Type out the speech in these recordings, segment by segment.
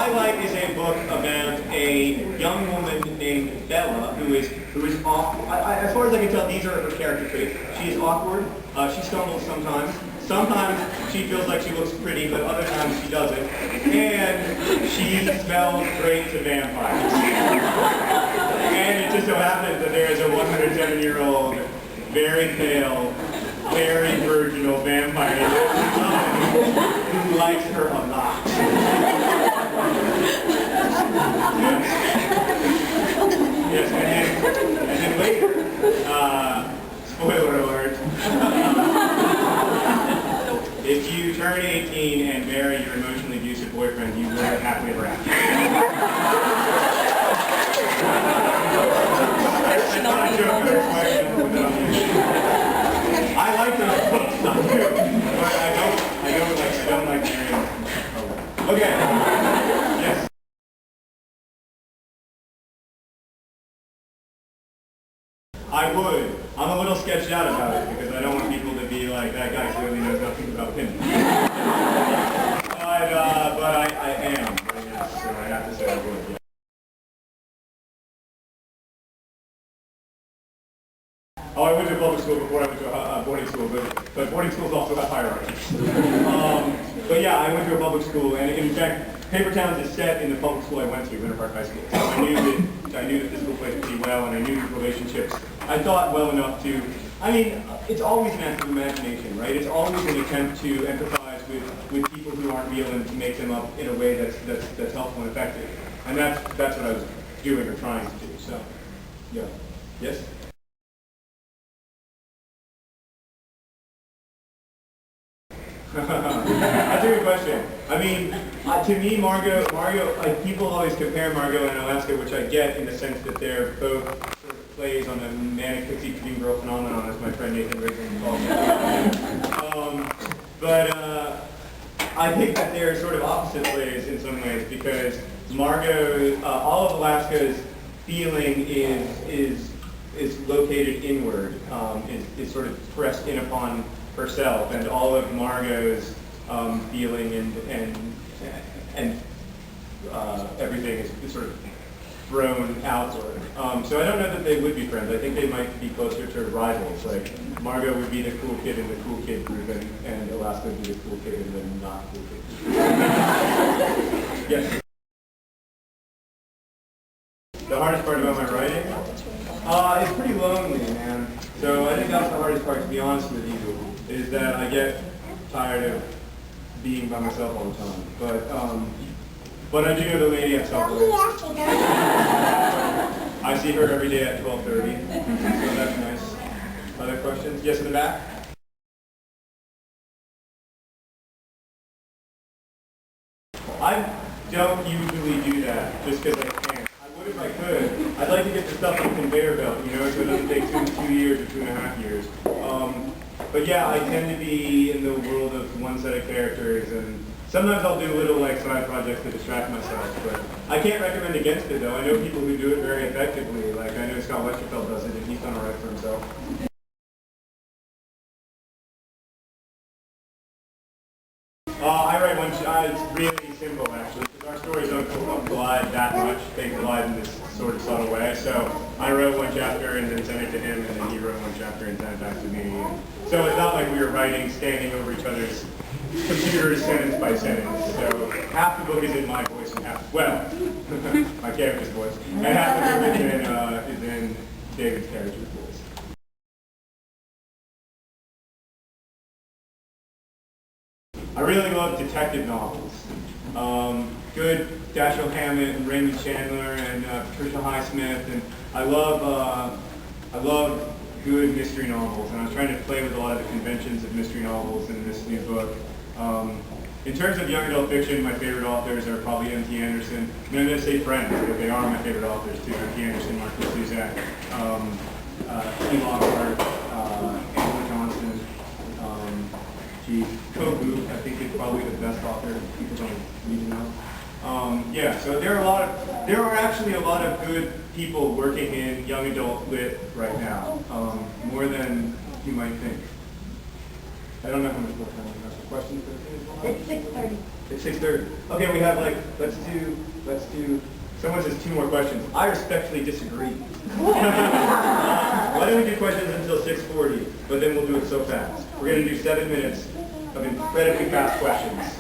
I like is a book about a young woman named Bella who is awkward. As far as I can tell, these are her character traits. She is awkward. She stumbles sometimes. Sometimes she feels like she looks pretty, but other times she doesn't. And she smells great to vampires. And it just so happens that there is a 107-year-old, very pale, very virginal vampire who likes her a lot. Yes, and then later, spoiler alert, if you turn 18 and marry your emotionally abusive boyfriend, you live happily ever after. I like those books, I do, but I don't like marrying. Okay. Yes. I would. I'm a little sketched out about it because I don't want people to be like, that guy clearly knows nothing about him. But I am. Yes, so I have to say I would. Yeah. Oh, I went to public school before I went to a boarding school, but boarding schools also have hierarchies. But yeah, I went to a public school, and in fact, Paper Towns is set in the public school I went to, Winter Park High School. So I knew the physical place pretty well, and I knew these relationships. I thought well enough to, I mean, it's always an act of imagination, right? It's always an attempt to empathize with people who aren't real and to make them up in a way that's helpful and effective. And that's what I was doing or trying to do. So, yeah. Yes? That's a good question. I mean, to me, Margot, like people always compare Margot and Alaska, which I get in the sense that they're both sort of plays on the manic pixie dream girl phenomenon, as my friend Nathan Rigdon calls it. But I think that they're sort of opposite plays in some ways because Margot, all of Alaska's feeling is located inward, is sort of pressed in upon herself, and all of Margot's feeling and everything is sort of thrown outward. So I don't know that they would be friends. I think they might be closer to rivals. Like Margot would be the cool kid in the cool kid group, and Alaska would be the cool kid in the not cool kid group. Yes. The hardest part about my writing? It's pretty lonely, man. So I think that's the hardest part, to be honest with you, is that I get tired of being by myself all the time. But I do know the lady at Subway. I see her every day at 12:30, so that's nice. Other questions? Yes, in the back? I don't usually do that just because I can. I would if I could. I'd like to get the stuff on the conveyor belt, so it doesn't take 2 years or 2.5 years. But yeah, I tend to be in the world of one set of characters, and sometimes I'll do little side projects to distract myself. But I can't recommend against it though. I know people who do it very effectively. Like I know Scott Westerfeld does it, and he's done alright for himself. I write one. It's really simple actually, because our stories don't collide that much. They collide in this sort of subtle way. So I wrote one chapter and then sent it to him, and then he wrote one chapter and sent it back to me. So it's not like we were writing standing over each other's computers sentence by sentence. So half the book is in my voice and half, well, my character's voice, and half of it is in David's character's voice. I really love detective novels. Good Dashiell Hammett and Raymond Chandler and Patricia Highsmith, and I love good mystery novels, and I was trying to play with a lot of the conventions of mystery novels in this new book. In terms of young adult fiction, my favorite authors are probably M.T. Anderson. I'm going to say friends, but they are my favorite authors too. M.T. Anderson, Marcus Zuzak, E. Lockhart, Angela Johnson, Kogu, I think is probably the best author people don't need to know. Yeah, so there are actually a lot of good people working in young adult lit right now, more than you might think. I don't know how much more time we have for questions. It's 6:30. It's 6:30. Okay, we have like, let's do, someone says 2 more questions. I respectfully disagree. Why don't we do questions until 6:40, but then we'll do it so fast. We're going to do 7 minutes of incredibly fast questions.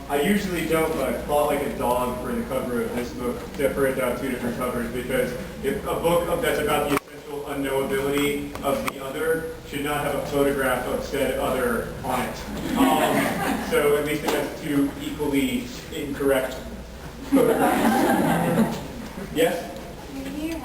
I usually don't, but I fought like a dog for the cover of this book, separate out 2 different covers, because if a book that's about the essential unknowability of the other should not have a photograph of said other on it. So at least it has 2 equally incorrect photographs. Yes? Maybe you're